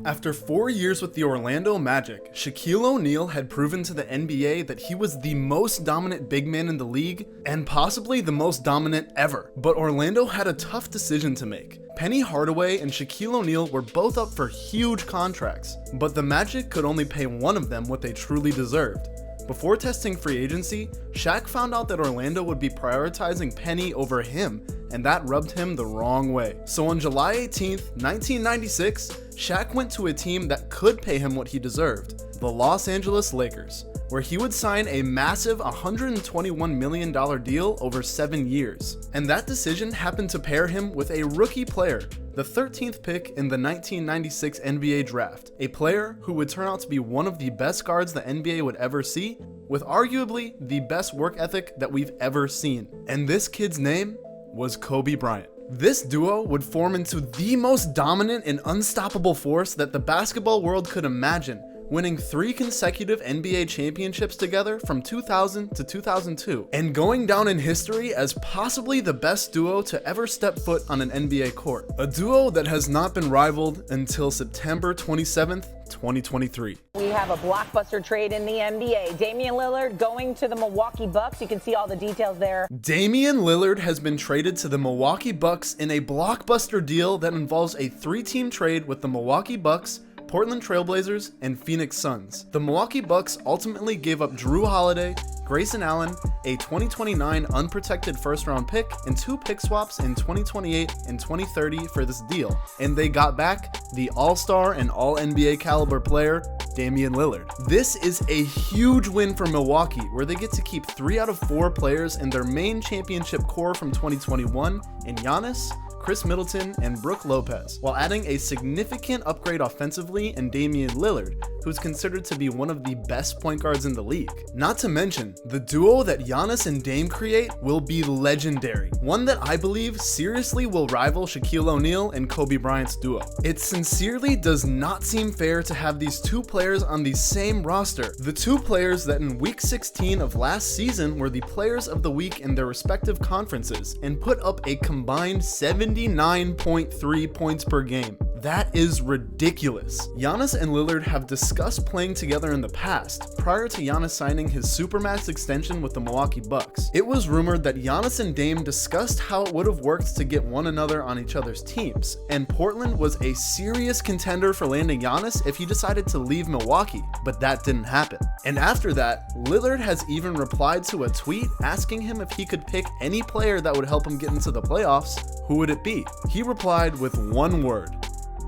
After 4 years with the Orlando Magic, Shaquille O'Neal had proven to the NBA that he was the most dominant big man in the league, and possibly the most dominant ever. But Orlando had a tough decision to make. Penny Hardaway and Shaquille O'Neal were both up for huge contracts, but the Magic could only pay one of them what they truly deserved. Before testing free agency, Shaq found out that Orlando would be prioritizing Penny over him, and that rubbed him the wrong way. So on July 18th, 1996, Shaq went to a team that could pay him what he deserved, the Los Angeles Lakers, where he would sign a massive $121 million deal over 7 years. And that decision happened to pair him with a rookie player, the 13th pick in the 1996 NBA draft, a player who would turn out to be one of the best guards the NBA would ever see, with arguably the best work ethic that we've ever seen. And this kid's name was Kobe Bryant. This duo would form into the most dominant and unstoppable force that the basketball world could imagine, winning 3 consecutive NBA championships together from 2000 to 2002, and going down in history as possibly the best duo to ever step foot on an NBA court. A duo that has not been rivaled until September 27th, 2023. We have a blockbuster trade in the NBA. Damian Lillard going to the Milwaukee Bucks. You can see all the details there. Damian Lillard has been traded to the Milwaukee Bucks in a blockbuster deal that involves a 3-team trade with the Milwaukee Bucks, Portland Trailblazers, and Phoenix Suns. The Milwaukee Bucks ultimately gave up Drew Holiday, Grayson Allen, a 2029 unprotected first-round pick, and 2 pick swaps in 2028 and 2030 for this deal, and they got back the all-star and all-NBA caliber player, Damian Lillard. This is a huge win for Milwaukee, where they get to keep 3 out of 4 players in their main championship core from 2021 in Giannis, Chris Middleton, and Brook Lopez, while adding a significant upgrade offensively in Damian Lillard, who's considered to be one of the best point guards in the league. Not to mention, the duo that Giannis and Dame create will be legendary, one that I believe seriously will rival Shaquille O'Neal and Kobe Bryant's duo. It sincerely does not seem fair to have these 2 players on the same roster, the 2 players that in week 16 of last season were the players of the week in their respective conferences and put up a combined 79.3 points per game. That is ridiculous. Giannis and Lillard have discussed playing together in the past, prior to Giannis signing his Supermax extension with the Milwaukee Bucks. It was rumored that Giannis and Dame discussed how it would have worked to get one another on each other's teams, and Portland was a serious contender for landing Giannis if he decided to leave Milwaukee, but that didn't happen. And after that, Lillard has even replied to a tweet asking him if he could pick any player that would help him get into the playoffs. Who would it be? He replied with one word: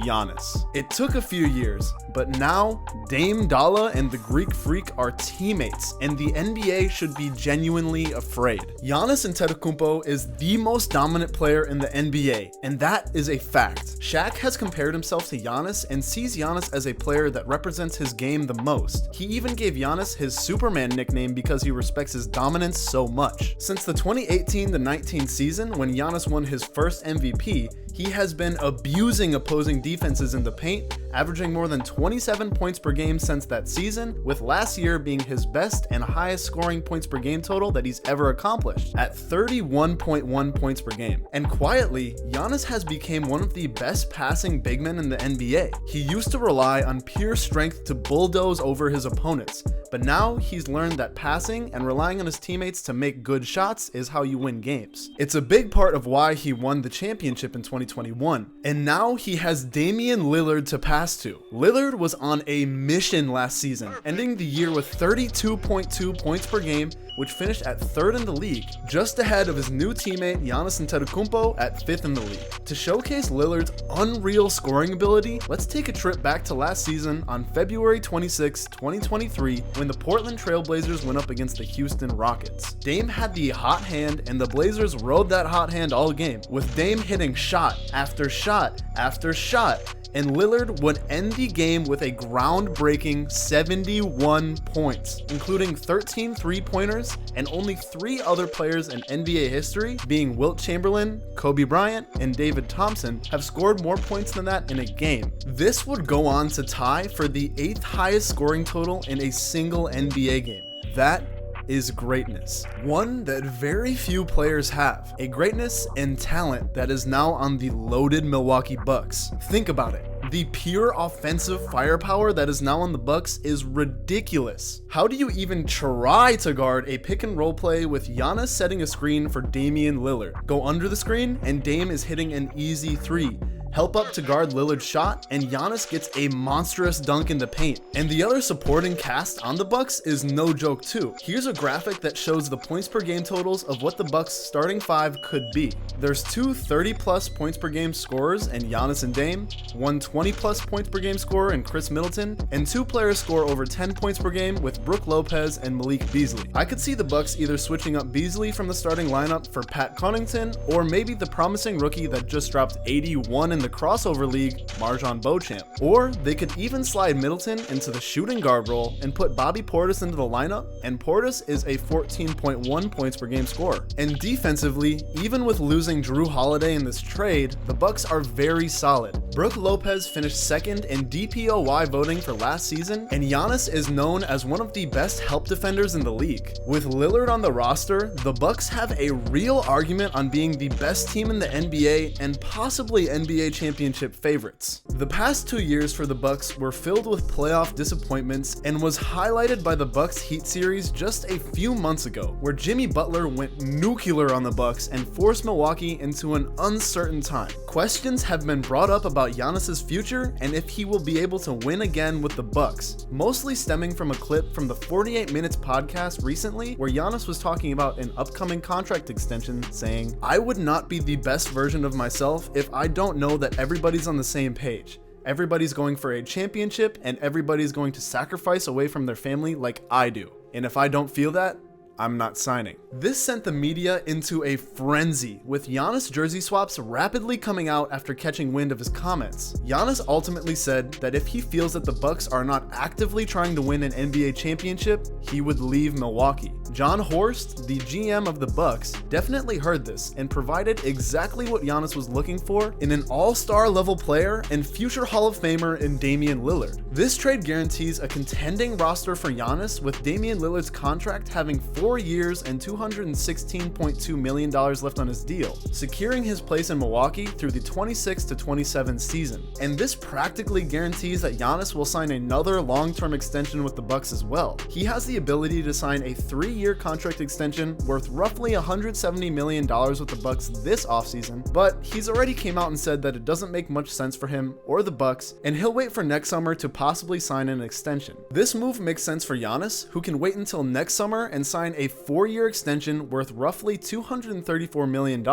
Giannis. It took a few years, but now Dame Dalla and the Greek Freak are teammates, and the NBA should be genuinely afraid. Giannis Antetokounmpo is the most dominant player in the NBA, and that is a fact. Shaq has compared himself to Giannis and sees Giannis as a player that represents his game the most. He even gave Giannis his Superman nickname because he respects his dominance so much. Since the 2018-19 season, when Giannis won his first MVP, he has been abusing opposing defenses in the paint, averaging more than 27 points per game since that season, with last year being his best and highest scoring points per game total that he's ever accomplished, at 31.1 points per game. And quietly, Giannis has become one of the best passing big men in the NBA. He used to rely on pure strength to bulldoze over his opponents, but now he's learned that passing and relying on his teammates to make good shots is how you win games. It's a big part of why he won the championship in 2021, and now he has Damian Lillard to pass to. Lillard was on a mission last season, ending the year with 32.2 points per game, which finished at 3rd in the league, just ahead of his new teammate Giannis Antetokounmpo at 5th in the league. To showcase Lillard's unreal scoring ability, let's take a trip back to last season on February 26, 2023, when the Portland Trailblazers went up against the Houston Rockets. Dame had the hot hand, and the Blazers rode that hot hand all game, with Dame hitting shot after shot after shot, and Lillard would end the game with a groundbreaking 71 points, including 13 3-pointers, and only 3 other players in NBA history, being Wilt Chamberlain, Kobe Bryant, and David Thompson, have scored more points than that in a game. This would go on to tie for the 8th highest scoring total in a single NBA game. That is greatness, one that very few players have, a greatness and talent that is now on the loaded Milwaukee Bucks. Think about it. The pure offensive firepower that is now on the Bucks is ridiculous. How do you even try to guard a pick and roll play with Giannis setting a screen for Damian Lillard? Go under the screen and Dame is hitting an easy three. Help up to guard Lillard's shot, and Giannis gets a monstrous dunk in the paint. And the other supporting cast on the Bucks is no joke too. Here's a graphic that shows the points per game totals of what the Bucks starting five could be. There's two 30-plus points per game scorers in Giannis and Dame, one 20-plus points per game scorer in Chris Middleton, and two players score over 10 points per game with Brook Lopez and Malik Beasley. I could see the Bucks either switching up Beasley from the starting lineup for Pat Connaughton, or maybe the promising rookie that just dropped 81 in the crossover league, Marjon Beauchamp. Or they could even slide Middleton into the shooting guard role and put Bobby Portis into the lineup, and Portis is a 14.1 points per game scorer. And defensively, even with losing Jrue Holiday in this trade, the Bucks are very solid. Brook Lopez finished second in DPOY voting for last season, and Giannis is known as one of the best help defenders in the league. With Lillard on the roster, the Bucks have a real argument on being the best team in the NBA and possibly NBA championship favorites. The past 2 years for the Bucks were filled with playoff disappointments and was highlighted by the Bucks Heat series just a few months ago, where Jimmy Butler went nuclear on the Bucks and forced Milwaukee into an uncertain time. Questions have been brought up about Giannis's future and if he will be able to win again with the Bucks, mostly stemming from a clip from the 48 Minutes podcast recently where Giannis was talking about an upcoming contract extension, saying, "I would not be the best version of myself if I don't know that everybody's on the same page. Everybody's going for a championship and everybody's going to sacrifice away from their family like I do. And if I don't feel that, I'm not signing." This sent the media into a frenzy, with Giannis jersey swaps rapidly coming out after catching wind of his comments. Giannis ultimately said that if he feels that the Bucks are not actively trying to win an NBA championship, he would leave Milwaukee. John Horst, the GM of the Bucks, definitely heard this and provided exactly what Giannis was looking for in an all-star level player and future Hall of Famer in Damian Lillard. This trade guarantees a contending roster for Giannis, with Damian Lillard's contract having 4 years and $216.2 million left on his deal, securing his place in Milwaukee through the 26 to 27 season. And this practically guarantees that Giannis will sign another long-term extension with the Bucks as well. He has the ability to sign a 3-year contract extension worth roughly $170 million with the Bucks this offseason, but he's already came out and said that it doesn't make much sense for him or the Bucks, and he'll wait for next summer to possibly sign an extension. This move makes sense for Giannis, who can wait until next summer and sign a 4-year extension worth roughly $234 million,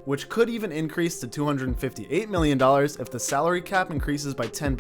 which could even increase to $258 million if the salary cap increases by 10%.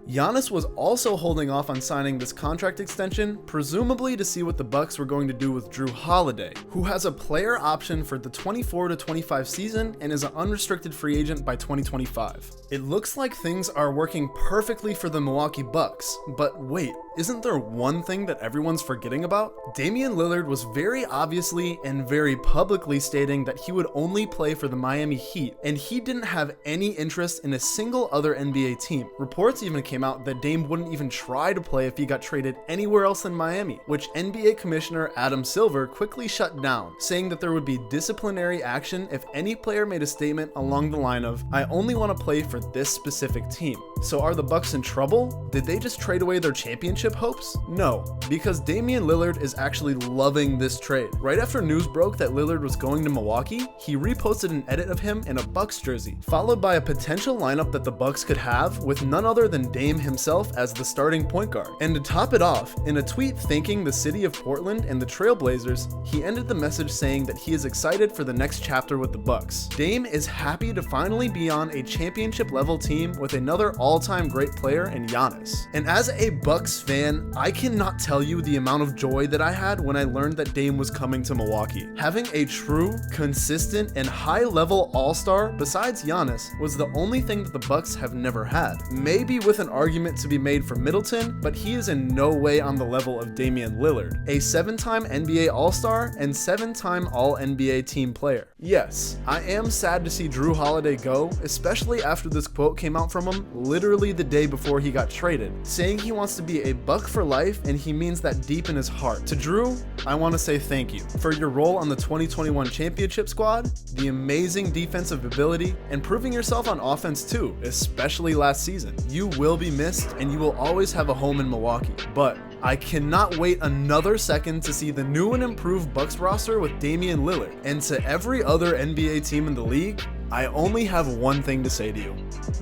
Giannis was also holding off on signing this contract extension, presumably to see what the Bucks were going to do with Jrue Holiday, who has a player option for the 24 to 25 season and is an unrestricted free agent by 2025. It looks like things are working perfectly for the Milwaukee Bucks, but wait, isn't there one thing that everyone's forgetting about? Damian Lillard was very obviously and very publicly stating that he would only play for the Miami Heat, and he didn't have any interest in a single other NBA team. Reports even came out that Dame wouldn't even try to play if he got traded anywhere else than Miami, which NBA Commissioner Adam Silver quickly shut down, saying that there would be disciplinary action if any player made a statement along the line of, "I only want to play for this specific team." So are the Bucks in trouble? Did they just trade away their championship hopes? No, because Damian Lillard is actually loving this trade. Right after news broke that Lillard was going to Milwaukee, he reposted an edit of him in a Bucks jersey, followed by a potential lineup that the Bucks could have with none other than Dame himself as the starting point guard. And to top it off, in a tweet thanking the city of Portland and the Trailblazers, he ended the message saying that he is excited for the next chapter with the Bucks. Dame is happy to finally be on a championship level team with another all-time great player in Giannis. And as a Bucks fan, I cannot tell you the amount of joy that I had when I learned that Dame was coming to Milwaukee. Having a true, consistent, and high-level all-star besides Giannis was the only thing that the Bucks have never had. Maybe with an argument to be made for Middleton, but he is in no way on the level of Damian Lillard, a 7-time NBA All-Star and 7-time All-NBA team player. Yes, I am sad to see Jrue Holiday go, especially after this quote came out from him literally the day before he got traded, saying he wants to be a Buck for life and he means that deep in his heart. To Jrue, I want to say thank you for your role on the 2021 championship squad, the amazing defensive ability, and proving yourself on offense too, especially last season. You will be missed and you will always have a home in Milwaukee, but I cannot wait another second to see the new and improved Bucks roster with Damian Lillard. And to every other NBA team in the league, I only have one thing to say to you.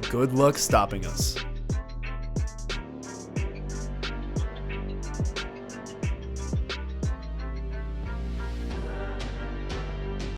Good luck stopping us.